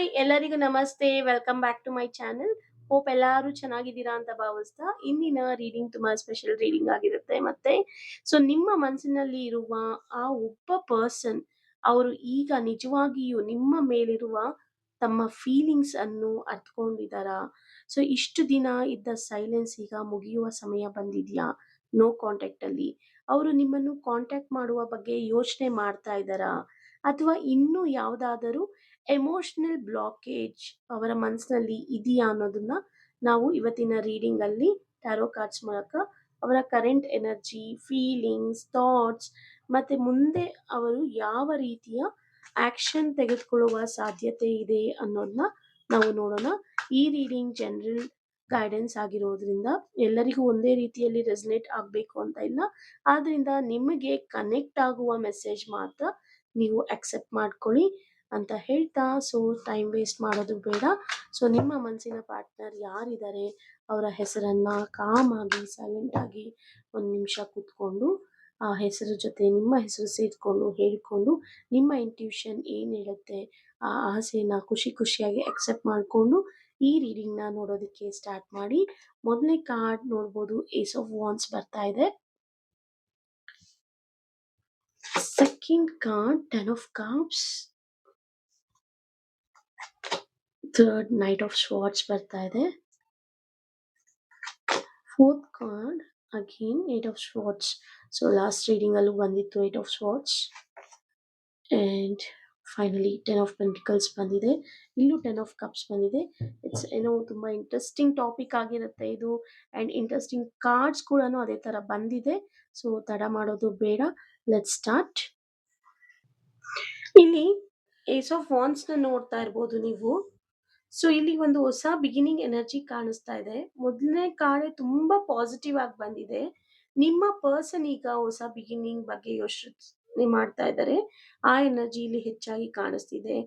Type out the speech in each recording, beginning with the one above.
Hi! ಎಲ್ಲರಿಗೂ ನಮಸ್ತೆ. Welcome back to my channel. Hope ಎಲ್ಲರೂ ಚೆನ್ನಾಗಿದ್ದೀರಾ ಅಂತ ಭಾವಿಸ್ತಾ, ಇಂದಿನ ರೀಡಿಂಗ್ ತುಂಬಾ ಸ್ಪೆಷಲ್ ರೀಡಿಂಗ್ ಆಗಿರುತ್ತೆ. ಮತ್ತೆ ನಿಮ್ಮ ಮನಸ್ಸಿನಲ್ಲಿ ಇರುವ ಆ ಒಬ್ಬ ಪರ್ಸನ್ ಅವರು ಈಗ ನಿಜವಾಗಿಯೂ ನಿಮ್ಮ ಮೇಲಿರುವ ತಮ್ಮ ಫೀಲಿಂಗ್ಸ್ ಅನ್ನು ಅರ್ಥಕೊಂಡಿದ್ದಾರಾ? ಇಷ್ಟು ದಿನ ಇದ್ದ ಸೈಲೆನ್ಸ್ ಈಗ ಮುಗಿಯುವ ಸಮಯ ಬಂದಿದ್ಯಾ? ನೋ ಕಾಂಟ್ಯಾಕ್ಟ್ ಅಲ್ಲಿ. ಅವರು ನಿಮ್ಮನ್ನು ಕಾಂಟ್ಯಾಕ್ಟ್ ಮಾಡುವ ಬಗ್ಗೆ ಯೋಚನೆ ಮಾಡ್ತಾ ಇದ್ದಾರಾ? ಅಥವಾ ಇನ್ನೂ ಯಾವುದಾದರೂ ಎಮೋಷನಲ್ ಬ್ಲಾಕೇಜ್ ಅವರ ಮನಸ್ಸಿನಲ್ಲಿ ಇದೆಯಾ ಅನ್ನೋದನ್ನ ನಾವು ಇವತ್ತಿನ ರೀಡಿಂಗ್ ಅಲ್ಲಿ ಟ್ಯಾರೋ ಕಾರ್ಡ್ಸ್ ಮೂಲಕ ಅವರ ಕರೆಂಟ್ ಎನರ್ಜಿ, ಫೀಲಿಂಗ್ಸ್, ಥಾಟ್ಸ್ ಮತ್ತೆ ಮುಂದೆ ಅವರು ಯಾವ ರೀತಿಯ ಆಕ್ಷನ್ ತೆಗೆದುಕೊಳ್ಳುವ ಸಾಧ್ಯತೆ ಇದೆ ಅನ್ನೋದನ್ನ ನಾವು ನೋಡೋಣ. ಈ ರೀಡಿಂಗ್ ಜನರಲ್ ಗೈಡೆನ್ಸ್ ಆಗಿರೋದ್ರಿಂದ ಎಲ್ಲರಿಗೂ ಒಂದೇ ರೀತಿಯಲ್ಲಿ ರೆಸನೇಟ್ ಆಗಬೇಕು ಅಂತ ಇಲ್ಲ. ಆದ್ರಿಂದ ನಿಮಗೆ ಕನೆಕ್ಟ್ ಆಗುವ ಮೆಸೇಜ್ ಮಾತ್ರ ನೀವು ಅಕ್ಸೆಪ್ಟ್ ಮಾಡ್ಕೊಳ್ಳಿ ಅಂತ ಹೇಳ್ತಾ, ಟೈಮ್ ವೇಸ್ಟ್ ಮಾಡೋದು ಬೇಡ. ನಿಮ್ಮ ಮನಸ್ಸಿನ ಪಾರ್ಟ್ನರ್ ಯಾರಿದ್ದಾರೆ ಅವರ ಹೆಸರನ್ನ ಕಾಮ್ ಆಗಿ ಸೈಲೆಂಟ್ ಆಗಿ ಒಂದು ನಿಮಿಷ ಕೂತ್ಕೊಂಡು ಆ ಹೆಸರು ಜೊತೆ ನಿಮ್ಮ ಹೆಸರು ಸೇರಿಕೊಂಡು ಹೇಳ್ಕೊಂಡು ನಿಮ್ಮ ಇಂಟ್ಯೂಷನ್ ಏನು ಹೇಳುತ್ತೆ ಆ ಆಸೆನ ಖುಷಿ ಖುಷಿಯಾಗಿ ಅಕ್ಸೆಪ್ಟ್ ಮಾಡಿಕೊಂಡು ಈ ರೀಡಿಂಗ್ನ ನೋಡೋದಕ್ಕೆ ಸ್ಟಾರ್ಟ್ ಮಾಡಿ. ಮೊದಲನೇ ಕಾರ್ಡ್ ನೋಡ್ಬೋದು, ಏಸ್ ಆಫ್ ವಾಂಡ್ಸ್ ಬರ್ತಾ ಇದೆ. Second card, ten of cups. Third, knight of swords ಬರ್ತಾ ಇದೆ. Fourth card again eight of swords. Last reading ಅಲ್ಲೂ ಬಂದಿತ್ತು eight of swords. And finally ten of pentacles ಬಂದಿದೆ. ಇಲ್ಲೂ ಟೆನ್ ಆಫ್ ಕಪ್ಸ್ ಬಂದಿದೆ. ಇಟ್ಸ್ ತುಂಬಾ ಇಂಟ್ರೆಸ್ಟಿಂಗ್ ಟಾಪಿಕ್ ಆಗಿರುತ್ತೆ ಇದು. ಅಂಡ್ ಇಂಟ್ರೆಸ್ಟಿಂಗ್ ಕಾರ್ಡ್ಸ್ ಕೂಡ ಅದೇ ತರ ಬಂದಿದೆ. ತಡ ಮಾಡೋದು ಬೇಡ, ಲೆಟ್ ಸ್ಟಾರ್ಟ್. ಇಲ್ಲಿ ಏಸ್ ಆಫ್ ವಾಂಡ್ಸ್ ನ ನೋಡ್ತಾ ಇರ್ಬೋದು ನೀವು. ಇಲ್ಲಿ ಒಂದು ಹೊಸ ಬಿಗಿನಿಂಗ್ ಎನರ್ಜಿ ಕಾಣಿಸ್ತಾ ಇದೆ. ಮೊದಲನೇ ಕಾರ್ಡ್ ತುಂಬಾ ಪಾಸಿಟಿವ್ ಆಗಿ ಬಂದಿದೆ. ನಿಮ್ಮ ಪರ್ಸನ್ ಈಗ ಹೊಸ ಬಿಗಿನಿಂಗ್ ಬಗ್ಗೆ ಯೋಚನೆ ಮಾಡ್ತಾ ಇದ್ದಾರೆ. ಆ ಎನರ್ಜಿ ಇಲ್ಲಿ ಹೆಚ್ಚಾಗಿ ಕಾಣಿಸ್ತಿದೆ.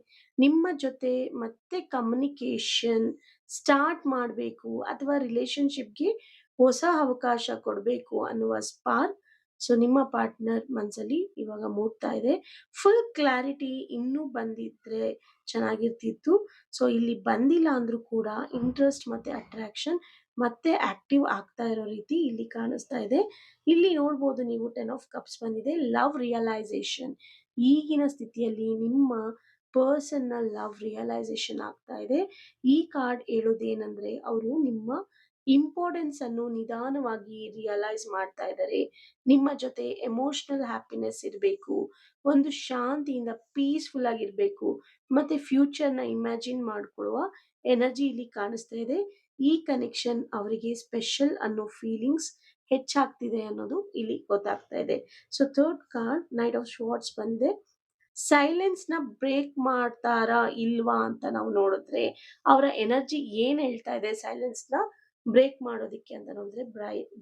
ನಿಮ್ಮ ಜೊತೆ ಮತ್ತೆ ಕಮ್ಯುನಿಕೇಶನ್ ಸ್ಟಾರ್ಟ್ ಮಾಡಬೇಕು ಅಥವಾ ರಿಲೇಶನ್ಶಿಪ್ಗೆ ಹೊಸ ಅವಕಾಶ ಕೊಡಬೇಕು ಅನ್ನುವ ಸ್ಪಾರ್ಕ್ ನಿಮ್ಮ ಪಾರ್ಟ್ನರ್ ಮನಸ್ಸಲ್ಲಿ ಇವಾಗ ಮೂಡ್ತಾ ಇದೆ. ಫುಲ್ ಕ್ಲಾರಿಟಿ ಇನ್ನೂ ಬಂದಿದ್ರೆ ಚೆನ್ನಾಗಿರ್ತಿತ್ತು. ಇಲ್ಲಿ ಬಂದಿಲ್ಲ ಅಂದ್ರೂ ಕೂಡ ಇಂಟ್ರೆಸ್ಟ್ ಮತ್ತೆ ಅಟ್ರಾಕ್ಷನ್ ಮತ್ತೆ ಆಕ್ಟಿವ್ ಆಗ್ತಾ ಇರೋ ರೀತಿ ಇಲ್ಲಿ ಕಾಣಿಸ್ತಾ ಇದೆ. ಇಲ್ಲಿ ನೋಡ್ಬೋದು ನೀವು ಟೆನ್ ಆಫ್ ಕಪ್ಸ್ ಬಂದಿದೆ. Love realisation. ಈಗಿನ ಸ್ಥಿತಿಯಲ್ಲಿ ನಿಮ್ಮ ಪರ್ಸನ್ ನ ಲವ್ ರಿಯಲೈಸೇಷನ್ ಆಗ್ತಾ ಇದೆ. ಈ ಕಾರ್ಡ್ ಹೇಳೋದೇನಂದ್ರೆ ಅವರು ನಿಮ್ಮ ಇಂಪಾರ್ಟೆನ್ಸ್ ಅನ್ನು ನಿಧಾನವಾಗಿ ರಿಯಲೈಸ್ ಮಾಡ್ತಾ ಇದ್ದಾರೆ. ನಿಮ್ಮ ಜೊತೆ ಎಮೋಷನಲ್ ಹ್ಯಾಪಿನೆಸ್ ಇರಬೇಕು, ಒಂದು ಶಾಂತಿಯಿಂದ ಪೀಸ್ಫುಲ್ ಆಗಿರ್ಬೇಕು, ಮತ್ತೆ ಫ್ಯೂಚರ್ನ ಇಮ್ಯಾಜಿನ್ ಮಾಡ್ಕೊಳ್ಳುವ ಎನರ್ಜಿ ಇಲ್ಲಿ ಕಾಣಿಸ್ತಾ ಇದೆ. ಈ ಕನೆಕ್ಷನ್ ಅವರಿಗೆ ಸ್ಪೆಷಲ್ ಅನ್ನೋ ಫೀಲಿಂಗ್ಸ್ ಹೆಚ್ಚಾಗ್ತಿದೆ ಅನ್ನೋದು ಇಲ್ಲಿ ಗೊತ್ತಾಗ್ತಾ ಇದೆ. ಥರ್ಡ್ ಕಾರ್ಡ್ ನೈಟ್ ಆಫ್ ಸ್ವಾರ್ಡ್ಸ್ ಬಂದೆ. ಸೈಲೆನ್ಸ್ ನ ಬ್ರೇಕ್ ಮಾಡ್ತಾರಾ ಇಲ್ವಾ ಅಂತ ನಾವು ನೋಡಿದ್ರೆ ಅವರ ಎನರ್ಜಿ ಏನ್ ಹೇಳ್ತಾ ಇದೆ ಸೈಲೆನ್ಸ್ ನ ಬ್ರೇಕ್ ಮಾಡೋದಿಕ್ಕೆ ಅಂತ ನೋಡಿದ್ರೆ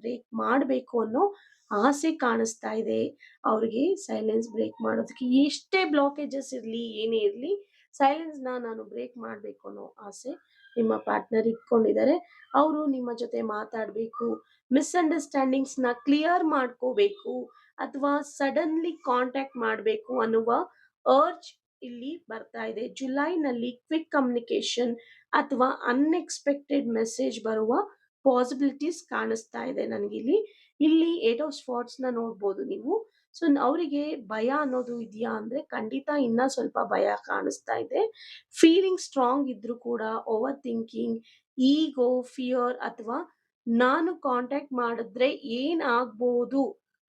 ಬ್ರೇಕ್ ಮಾಡಬೇಕು ಅನ್ನೋ ಆಸೆ ಕಾಣಿಸ್ತಾ ಇದೆ. ಅವ್ರಿಗೆ ಸೈಲೆನ್ಸ್ ಬ್ರೇಕ್ ಮಾಡೋದಕ್ಕೆ ಎಷ್ಟೇ ಬ್ಲಾಕೇಜಸ್ ಇರ್ಲಿ ಏನೇ ಇರ್ಲಿ ಸೈಲೆನ್ಸ್ ನಾನು ಬ್ರೇಕ್ ಮಾಡಬೇಕು ಅನ್ನೋ ಆಸೆ ನಿಮ್ಮ ಪಾರ್ಟ್ನರ್ ಇಟ್ಕೊಂಡಿದ್ದಾರೆ. ಅವರು ನಿಮ್ಮ ಜೊತೆ ಮಾತಾಡಬೇಕು, ಮಿಸ್ಅಂಡರ್ಸ್ಟ್ಯಾಂಡಿಂಗ್ಸ್ ನ ಕ್ಲಿಯರ್ ಮಾಡ್ಕೋಬೇಕು ಅಥವಾ ಸಡನ್ಲಿ ಕಾಂಟ್ಯಾಕ್ಟ್ ಮಾಡಬೇಕು ಅನ್ನುವ ಅರ್ಜ್ ಇಲ್ಲಿ ಬರ್ತಾ ಇದೆ. ಜುಲೈನಲ್ಲಿ ಕ್ವಿಕ್ ಕಮ್ಯುನಿಕೇಶನ್ ಅಥವಾ ಅನ್ಎಕ್ಸ್ಪೆಕ್ಟೆಡ್ ಮೆಸೇಜ್ ಬರುವ ಪಾಸಿಬಿಲಿಟೀಸ್ ಕಾಣಿಸ್ತಾ ಇದೆ ನನಗಿಲ್ಲಿ. ಇಲ್ಲಿ ಏಟ್ ಆಫ್ ಸ್ಪಾಟ್ಸ್ ನ ನೋಡ್ಬೋದು ನೀವು. ಅವರಿಗೆ ಭಯ ಅನ್ನೋದು ಇದೆಯಾ ಅಂದ್ರೆ ಖಂಡಿತ ಇನ್ನ ಸ್ವಲ್ಪ ಭಯ ಕಾಣಿಸ್ತಾ ಇದೆ. ಫೀಲಿಂಗ್ ಸ್ಟ್ರಾಂಗ್ ಇದ್ರೂ ಕೂಡ ಓವರ್ ಥಿಂಕಿಂಗ್, ಈಗೋ, ಫಿಯರ್ ಅಥವಾ ನಾನು ಕಾಂಟ್ಯಾಕ್ಟ್ ಮಾಡಿದ್ರೆ ಏನ್ ಆಗ್ಬೋದು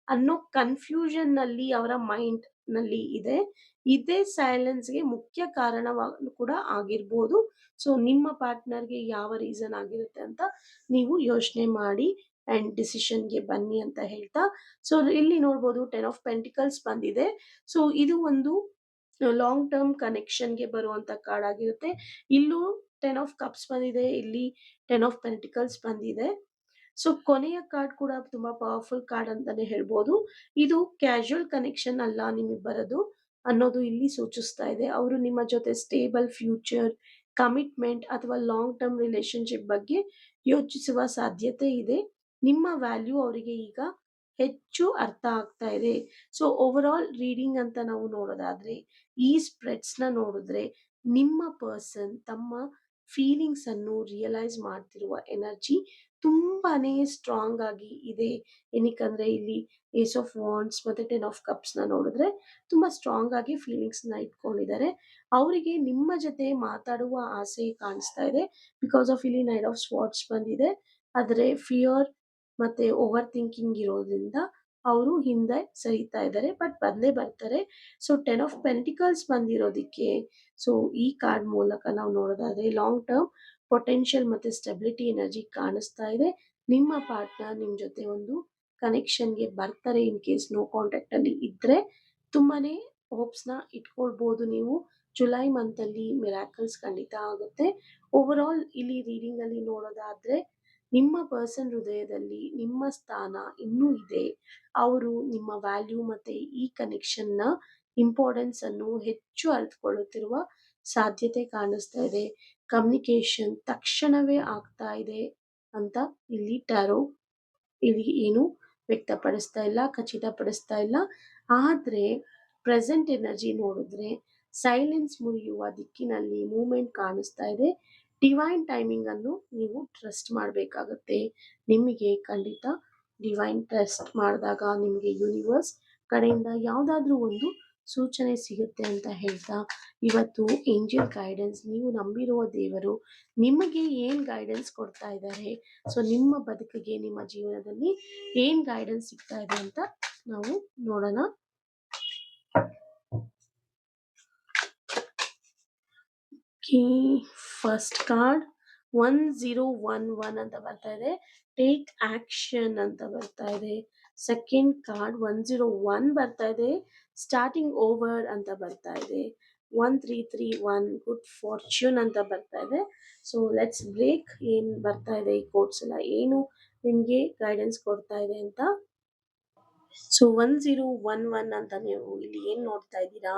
ಅನ್ನೋ ಕನ್ಫ್ಯೂಷನ್ ನಲ್ಲಿ ಅವರ ಮೈಂಡ್ ನಲ್ಲಿ ಇದೆ. ಇದೇ ಸೈಲೆನ್ಸ್ಗೆ ಮುಖ್ಯ ಕಾರಣವಾಗಿ ಕೂಡ ಆಗಿರ್ಬೋದು. ನಿಮ್ಮ ಪಾರ್ಟ್ನರ್ಗೆ ಯಾವ ರೀಸನ್ ಆಗಿರುತ್ತೆ ಅಂತ ನೀವು ಯೋಚನೆ ಮಾಡಿ ಅಂಡ್ ಡಿಸಿಷನ್ಗೆ ಬನ್ನಿ ಅಂತ ಹೇಳ್ತಾ, ಇಲ್ಲಿ ನೋಡ್ಬೋದು ಟೆನ್ ಆಫ್ ಪೆಂಟಿಕಲ್ಸ್ ಬಂದಿದೆ. ಇದು ಒಂದು ಲಾಂಗ್ ಟರ್ಮ್ ಕನೆಕ್ಷನ್ಗೆ ಬರುವಂತ ಕಾರ್ಡ್ ಆಗಿರುತ್ತೆ. ಇಲ್ಲೂ ಟೆನ್ ಆಫ್ ಕಪ್ಸ್ ಬಂದಿದೆ, ಇಲ್ಲಿ ಟೆನ್ ಆಫ್ ಪೆಂಟಿಕಲ್ಸ್ ಬಂದಿದೆ. ಕೊನೆಯ ಕಾರ್ಡ್ ಕೂಡ ತುಂಬಾ ಪವರ್ಫುಲ್ ಕಾರ್ಡ್ ಅಂತಾನೆ ಹೇಳ್ಬೋದು. ಇದು ಕ್ಯಾಶುಯಲ್ ಕನೆಕ್ಷನ್ ಅಲ್ಲ ನಿಮ್ಮಿಬ್ಬರದು ಅನ್ನೋದು ಇಲ್ಲಿ ಸೂಚಿಸ್ತಾ ಇದೆ. ಅವರು ನಿಮ್ಮ ಜೊತೆ ಸ್ಟೇಬಲ್ ಫ್ಯೂಚರ್, ಕಮಿಟ್ಮೆಂಟ್ ಅಥವಾ ಲಾಂಗ್ ಟರ್ಮ್ ರಿಲೇಶನ್ಶಿಪ್ ಬಗ್ಗೆ ಯೋಚಿಸುವ ಸಾಧ್ಯತೆ ಇದೆ. ನಿಮ್ಮ ವ್ಯಾಲ್ಯೂ ಅವರಿಗೆ ಈಗ ಹೆಚ್ಚು ಅರ್ಥ ಆಗ್ತಾ ಇದೆ. ಓವರ್ ಆಲ್ ರೀಡಿಂಗ್ ಅಂತ ನಾವು ನೋಡೋದಾದ್ರೆ ಈ ಸ್ಪ್ರೆಡ್ಸ್ ನ ನೋಡಿದ್ರೆ ನಿಮ್ಮ ಪರ್ಸನ್ ತಮ್ಮ ಫೀಲಿಂಗ್ಸ್ ಅನ್ನು ರಿಯಲೈಸ್ ಮಾಡ್ತಿರುವ ಎನರ್ಜಿ ತುಂಬಾನೇ ಸ್ಟ್ರಾಂಗ್ ಆಗಿ ಇದೆ. ಏನಕ್ಕಂದ್ರೆ ಇಲ್ಲಿ ಏಸ್ ಆಫ್ ವಾಂಡ್ಸ್ ಮತ್ತೆ 10 ಆಫ್ ಕಪ್ಸ್ ನೋಡಿದ್ರೆ ತುಂಬಾ ಸ್ಟ್ರಾಂಗ್ ಆಗಿ ಫೀಲಿಂಗ್ಸ್ ಇಟ್ಕೊಂಡಿದ್ದಾರೆ. ಅವರಿಗೆ ನಿಮ್ಮ ಜೊತೆ ಮಾತಾಡುವ ಆಸೆ ಕಾಣಿಸ್ತಾ ಇದೆ. ಬಿಕಾಸ್ ಆಫ್ ಇಲ್ಲಿ ನೈಟ್ ಆಫ್ ಸ್ವಾರ್ಡ್ಸ್ ಬಂದಿದೆ. ಆದ್ರೆ ಫಿಯರ್ ಮತ್ತೆ ಓವರ್ ಥಿಂಕಿಂಗ್ ಇರೋದ್ರಿಂದ ಅವರು ಹಿಂದೆ ಸರಿತಾ ಇದ್ದಾರೆ. ಬಟ್ ಬಂದೇ ಬರ್ತಾರೆ. ಸೊ 10 ಆಫ್ ಪೆಂಟಿಕಲ್ಸ್ ಬಂದಿರೋದಿಕ್ಕೆ, ಸೊ ಈ ಕಾರ್ಡ್ ಮೂಲಕ ನಾವು ನೋಡೋದಾದ್ರೆ ಲಾಂಗ್ ಟರ್ಮ್ ಪೊಟೆನ್ಷಿಯಲ್ ಮತ್ತೆ ಸ್ಟೆಬಿಲಿಟಿ ಎನರ್ಜಿ ಕಾಣಿಸ್ತಾ ಇದೆ. ನಿಮ್ಮ ಪಾರ್ಟ್ನರ್ ನಿಮ್ ಜೊತೆ ಒಂದು ಕನೆಕ್ಷನ್ಗೆ ಬರ್ತಾರೆ. ಇನ್ ಕೇಸ್ ನೋ ಕಾಂಟ್ಯಾಕ್ಟ್ ಅಲ್ಲಿ ಇದ್ರೆ ತುಂಬಾನೇ ಹೋಪ್ಸ್ ನ ಇಟ್ಕೊಳ್ಬಹುದು ನೀವು. ಜುಲೈ ಮಂತ್ ಅಲ್ಲಿ ಮಿರಾಕಲ್ಸ್ ಖಂಡಿತ ಆಗುತ್ತೆ. ಓವರ್ ಆಲ್ ಇಲ್ಲಿ ರೀಡಿಂಗ್ ಅಲ್ಲಿ ನೋಡೋದಾದ್ರೆ ನಿಮ್ಮ ಪರ್ಸನ್ ಹೃದಯದಲ್ಲಿ ನಿಮ್ಮ ಸ್ಥಾನ ಇನ್ನೂ ಇದೆ. ಅವರು ನಿಮ್ಮ ವ್ಯಾಲ್ಯೂ ಮತ್ತೆ ಈ ಕನೆಕ್ಷನ್ ನ ಇಂಪಾರ್ಟೆನ್ಸ್ ಅನ್ನು ಹೆಚ್ಚು ಅರಿತುಕೊಳ್ಳುತ್ತಿರುವ ಸಾಧ್ಯತೆ ಕಾಣಿಸ್ತಾ ಇದೆ. ಕಮ್ಯುನಿಕೇಶನ್ ತಕ್ಷಣವೇ ಆಗ್ತಾ ಇದೆ ಅಂತ ಇಲ್ಲಿ ಟ್ಯಾರೋ ಇಲ್ಲಿ ಏನು ವ್ಯಕ್ತಪಡಿಸ್ತಾ ಇಲ್ಲ, ಖಚಿತಪಡಿಸ್ತಾ ಇಲ್ಲ. ಆದ್ರೆ ಪ್ರೆಸೆಂಟ್ ಎನರ್ಜಿ ನೋಡಿದ್ರೆ ಸೈಲೆನ್ಸ್ ಮುರಿಯುವ ದಿಕ್ಕಿನಲ್ಲಿ ಮೂವ್ಮೆಂಟ್ ಕಾಣಿಸ್ತಾ ಇದೆ. ಡಿವೈನ್ ಟೈಮಿಂಗ್ ಅನ್ನು ನೀವು ಟ್ರಸ್ಟ್ ಮಾಡಬೇಕಾಗತ್ತೆ. ನಿಮಗೆ ಖಂಡಿತ ಡಿವೈನ್ ಟ್ರಸ್ಟ್ ಮಾಡಿದಾಗ ನಿಮಗೆ ಯೂನಿವರ್ಸ್ ಕಡೆಯಿಂದ ಯಾವುದಾದ್ರೂ ಒಂದು ಸೂಚನೆ ಸಿಗುತ್ತೆ ಅಂತ ಹೇಳ್ತಾ, ಇವತ್ತು ಏಂಜಲ್ ಗೈಡೆನ್ಸ್ ನೀವು ನಂಬಿರುವ ದೇವರು ನಿಮಗೆ ಏನ್ ಗೈಡೆನ್ಸ್ ಕೊಡ್ತಾ ಇದ್ದಾರೆ, ಸೊ ನಿಮ್ಮ ಬದುಕಿಗೆ ನಿಮ್ಮ ಜೀವನದಲ್ಲಿ ಏನ್ ಗೈಡೆನ್ಸ್ ಸಿಗ್ತಾ ಇದೆ ಅಂತ ನಾವು ನೋಡೋಣ. ಫಸ್ಟ್ ಕಾರ್ಡ್ 1011 ಅಂತ ಬರ್ತಾ ಇದೆ. ಟೇಕ್ ಆಕ್ಷನ್ ಅಂತ ಬರ್ತಾ ಇದೆ. ಸೆಕೆಂಡ್ ಕಾರ್ಡ್ 101 ಬರ್ತಾ ಇದೆ. ಸ್ಟಾರ್ಟಿಂಗ್ ಓವರ್ ಅಂತ ಬರ್ತಾ ಇದೆ. 1331 ಗುಡ್ ಫಾರ್ಚ್ಯೂನ್ ಅಂತ ಬರ್ತಾ ಇದೆ. ಸೊ ಲೆಟ್ಸ್ ಬ್ರೇಕ್ ಏನ್ ಬರ್ತಾ ಇದೆ ಈ ಕೋರ್ಸ್ ಎಲ್ಲ ಏನು ನಿಮ್ಗೆ ಗೈಡೆನ್ಸ್ ಕೊಡ್ತಾ ಇದೆ ಅಂತ. ಸೊ 1011 ಅಂತ ನೀವು ಇಲ್ಲಿ ಏನ್ ನೋಡ್ತಾ ಇದ್ದೀರಾ,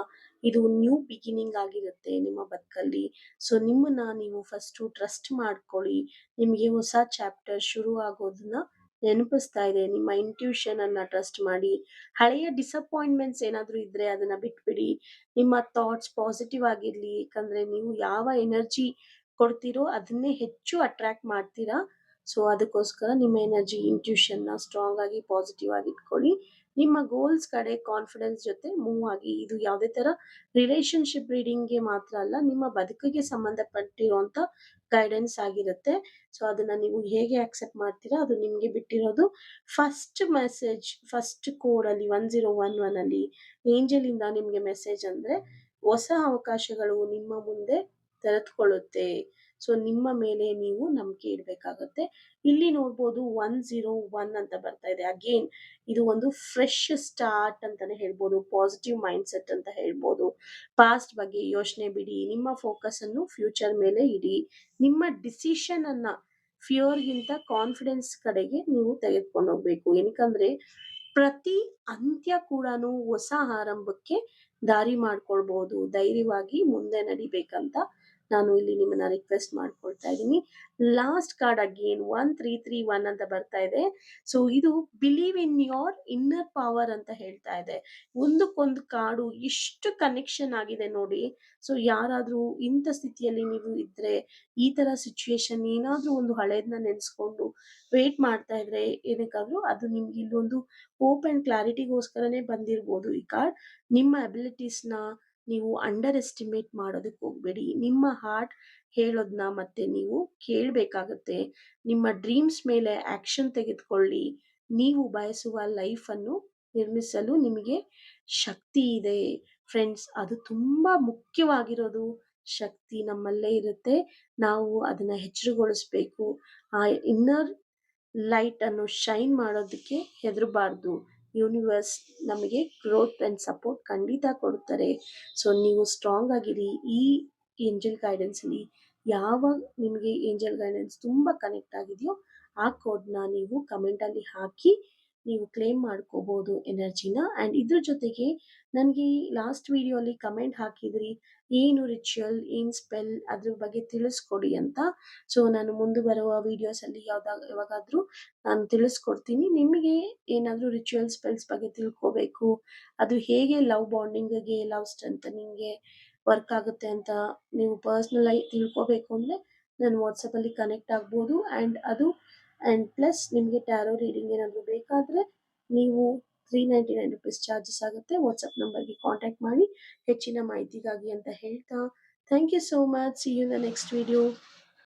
ಇದು ನ್ಯೂ ಬಿಗಿನಿಂಗ್ ಆಗಿರುತ್ತೆ ನಿಮ್ಮ ಬದುಕಲ್ಲಿ. ಸೊ ನಿಮ್ಮನ್ನ ನೀವು ಫಸ್ಟ್ ಟ್ರಸ್ಟ್ ಮಾಡ್ಕೊಳ್ಳಿ. ನಿಮಗೆ ಹೊಸ ಚಾಪ್ಟರ್ ಶುರು ಆಗೋದನ್ನ ನೆನಪಿಸ್ತಾ ಇದೆ. ನಿಮ್ಮ ಇಂಟ್ಯೂಷನ್ ಅನ್ನ ಟ್ರಸ್ಟ್ ಮಾಡಿ. ಹಳೆಯ ಡಿಸಪಾಯಿಂಟ್ಮೆಂಟ್ಸ್ ಏನಾದ್ರೂ ಇದ್ರೆ ಅದನ್ನ ಬಿಟ್ಬಿಡಿ. ನಿಮ್ಮ ಥಾಟ್ಸ್ ಪಾಸಿಟಿವ್ ಆಗಿರ್ಲಿ. ಯಾಕಂದ್ರೆ ನೀವು ಯಾವ ಎನರ್ಜಿ ಕೊಡ್ತೀರೋ ಅದನ್ನೇ ಹೆಚ್ಚು ಅಟ್ರಾಕ್ಟ್ ಮಾಡ್ತೀರಾ. ಸೊ ಅದಕ್ಕೋಸ್ಕರ ನಿಮ್ಮ ಎನರ್ಜಿ ಇಂಟ್ಯೂಷನ್ ನ ಸ್ಟ್ರಾಂಗ್ ಆಗಿ ಪಾಸಿಟಿವ್ ಆಗಿ ಇಟ್ಕೊಳ್ಳಿ. ನಿಮ್ಮ ಗೋಲ್ಸ್ ಕಡೆ ಕಾನ್ಫಿಡೆನ್ಸ್ ಜೊತೆ ಮೂವ್ ಆಗಿ. ಇದು ಯಾವುದೇ ತರ ರಿಲೇಶನ್ಶಿಪ್ ರೀಡಿಂಗ್ಗೆ ಮಾತ್ರ ಅಲ್ಲ, ನಿಮ್ಮ ಬದುಕಿಗೆ ಸಂಬಂಧಪಟ್ಟಿರುವಂತ ಗೈಡೆನ್ಸ್ ಆಗಿರುತ್ತೆ. ಸೊ ಅದನ್ನ ನೀವು ಹೇಗೆ ಅಕ್ಸೆಪ್ಟ್ ಮಾಡ್ತೀರಾ ಅದು ನಿಮ್ಗೆ ಬಿಟ್ಟಿರೋದು. ಫಸ್ಟ್ ಮೆಸೇಜ್ ಫಸ್ಟ್ ಕೋಡ್ ಅಲ್ಲಿ 1011 ಅಲ್ಲಿ ಏಂಜಲ್ ಇಂದ ನಿಮ್ಗೆ ಮೆಸೇಜ್ ಅಂದ್ರೆ ಹೊಸ ಅವಕಾಶಗಳು ನಿಮ್ಮ ಮುಂದೆ ತೆರೆದುಕೊಳ್ಳುತ್ತೆ. ಸೊ ನಿಮ್ಮ ಮೇಲೆ ನೀವು ನಂಬಿಕೆ ಇಡ್ಬೇಕಾಗತ್ತೆ. ಇಲ್ಲಿ ನೋಡ್ಬೋದು 101 ಅಂತ ಬರ್ತಾ ಇದೆ. ಅಗೇನ್ ಇದು ಒಂದು ಫ್ರೆಶ್ ಸ್ಟಾರ್ಟ್ ಅಂತಾನೆ ಹೇಳ್ಬೋದು. ಪಾಸಿಟಿವ್ ಮೈಂಡ್ ಸೆಟ್ ಅಂತ ಹೇಳ್ಬೋದು. ಪಾಸ್ಟ್ ಬಗ್ಗೆ ಯೋಚನೆ ಬಿಡಿ. ನಿಮ್ಮ ಫೋಕಸ್ ಅನ್ನು ಫ್ಯೂಚರ್ ಮೇಲೆ ಇಡಿ. ನಿಮ್ಮ ಡಿಸಿಷನ್ ಅನ್ನ ಫಿಯರ್ ಗಿಂತ ಕಾನ್ಫಿಡೆನ್ಸ್ ಕಡೆಗೆ ನೀವು ತೆಗೆದುಕೊಂಡು ಹೋಗ್ಬೇಕು. ಏನಕ್ಕಂದ್ರೆ ಪ್ರತಿ ಅಂತ್ಯ ಕೂಡ ಹೊಸ ಆರಂಭಕ್ಕೆ ದಾರಿ ಮಾಡ್ಕೊಳ್ಬಹುದು. ಧೈರ್ಯವಾಗಿ ಮುಂದೆ ನಡಿಬೇಕಂತ ನಾನು ಇಲ್ಲಿ ನಿಮ್ಮನ್ನ ರಿಕ್ವೆಸ್ಟ್ ಮಾಡ್ಕೊಳ್ತಾ ಇದ್ದೀನಿ. ಲಾಸ್ಟ್ ಕಾರ್ಡ್ ಅಗೇನ್ 1331 ಅಂತ ಬರ್ತಾ ಇದೆ. ಸೊ ಇದು believe in your inner power ಅಂತ ಹೇಳ್ತಾ ಇದೆ. ಒಂದಕ್ಕೊಂದು ಕಾರ್ಡು ಎಷ್ಟು ಕನೆಕ್ಷನ್ ಆಗಿದೆ ನೋಡಿ. ಸೊ ಯಾರಾದ್ರೂ ಇಂಥ ಸ್ಥಿತಿಯಲ್ಲಿ ನೀವು ಇದ್ರೆ, ಈ ತರ ಸಿಚುಯೇಷನ್ ಏನಾದ್ರೂ ಒಂದು ಹಳೇದನ್ನ ನೆನೆಸ್ಕೊಂಡು ವೇಟ್ ಮಾಡ್ತಾ ಇದ್ರೆ ಏನಕ್ಕಾದ್ರೂ ಅದು ನಿಮ್ಗೆ ಇಲ್ಲೊಂದು ಹೋಪ್ ಅಂಡ್ ಕ್ಲಾರಿಟಿಗೋಸ್ಕರನೇ ಬಂದಿರ್ಬೋದು ಈ ಕಾರ್ಡ್. ನಿಮ್ಮ ಅಬಿಲಿಟೀಸ್ನ ನೀವು ಅಂಡರ್ ಎಸ್ಟಿಮೇಟ್ ಮಾಡೋದಕ್ಕೆ ಹೋಗ್ಬೇಡಿ. ನಿಮ್ಮ ಹಾರ್ಟ್ ಹೇಳೋದನ್ನ ಮತ್ತೆ ನೀವು ಕೇಳಬೇಕಾಗತ್ತೆ. ನಿಮ್ಮ ಡ್ರೀಮ್ಸ್ ಮೇಲೆ ಆಕ್ಷನ್ ತೆಗೆದುಕೊಳ್ಳಿ. ನೀವು ಬಯಸುವ ಲೈಫ್ ಅನ್ನು ನಿರ್ಮಿಸಲು ನಿಮಗೆ ಶಕ್ತಿ ಇದೆ ಫ್ರೆಂಡ್ಸ್. ಅದು ತುಂಬಾ ಮುಖ್ಯವಾಗಿರೋದು. ಶಕ್ತಿ ನಮ್ಮಲ್ಲೇ ಇರುತ್ತೆ. ನಾವು ಅದನ್ನ ಹೆಚ್ಚುಗೊಳಿಸ್ಬೇಕು. ಆ ಇನ್ನರ್ ಲೈಟ್ ಅನ್ನು ಶೈನ್ ಮಾಡೋದಕ್ಕೆ ಹೆದರಬಾರ್ದು. ಯೂನಿವರ್ಸ್ ನಮಗೆ ಗ್ರೋತ್ ಅಂಡ್ ಸಪೋರ್ಟ್ ಖಂಡಿತ ಕೊಡ್ತಾರೆ. ಸೊ ನೀವು ಸ್ಟ್ರಾಂಗ್ ಆಗಿರಿ. ಈ ಏಂಜಲ್ ಗೈಡೆನ್ಸ್ ಅಲ್ಲಿ ಯಾವಾಗ ನಿಮಗೆ ಏಂಜಲ್ ಗೈಡೆನ್ಸ್ ತುಂಬಾ ಕನೆಕ್ಟ್ ಆಗಿದೆಯೋ ಆ ಕೋಡ್ನ ನೀವು ಕಮೆಂಟ್ ಅಲ್ಲಿ ಹಾಕಿ ನೀವು ಕ್ಲೇಮ್ ಮಾಡ್ಕೋಬಹುದು ಎನರ್ಜಿನ. ಅಂಡ್ ಇದ್ರ ಜೊತೆಗೆ ನನಗೆ ಲಾಸ್ಟ್ ವಿಡಿಯೋ ಅಲ್ಲಿ ಕಮೆಂಟ್ ಹಾಕಿದ್ರಿ ಏನು ರಿಚುವಲ್ ಏನ್ ಸ್ಪೆಲ್ ಅದ್ರ ಬಗ್ಗೆ ತಿಳಿಸ್ಕೊಡಿ ಅಂತ. ಸೊ ನಾನು ಮುಂದೆ ಬರುವ ವಿಡಿಯೋಸ್ ಅಲ್ಲಿ ಯಾವಾಗಾದ್ರೂ ನಾನು ತಿಳಿಸ್ಕೊಡ್ತೀನಿ. ನಿಮಗೆ ಏನಾದ್ರೂ ರಿಚುವಲ್ ಸ್ಪೆಲ್ಸ್ ಬಗ್ಗೆ ತಿಳ್ಕೋಬೇಕು, ಅದು ಹೇಗೆ ಲವ್ ಬಾಂಡಿಂಗ್ಗೆ ಲವ್ ಸ್ಟ್ರೆಂಥನಿಂಗ್ಗೆ ವರ್ಕ್ ಆಗುತ್ತೆ ಅಂತ ನೀವು ಪರ್ಸ್ನಲ್ ಆಗಿ ತಿಳ್ಕೋಬೇಕು ಅಂದರೆ ನಾನು ವಾಟ್ಸಪ್ಪಲ್ಲಿ ಕನೆಕ್ಟ್ ಆಗ್ಬೋದು. ಆ್ಯಂಡ್ ಪ್ಲಸ್ ನಿಮಗೆ ಟ್ಯಾರೋ ರೀಡಿಂಗ್ ಏನಾದರೂ ಬೇಕಾದರೆ ನೀವು ₹399 ಚಾರ್ಜಸ್ ಆಗುತ್ತೆ. ವಾಟ್ಸಪ್ ನಂಬರ್ಗೆ ಕಾಂಟ್ಯಾಕ್ಟ್ ಮಾಡಿ ಹೆಚ್ಚಿನ ಮಾಹಿತಿಗಾಗಿ ಅಂತ ಹೇಳ್ತಾ thank you so much. See you in the next video.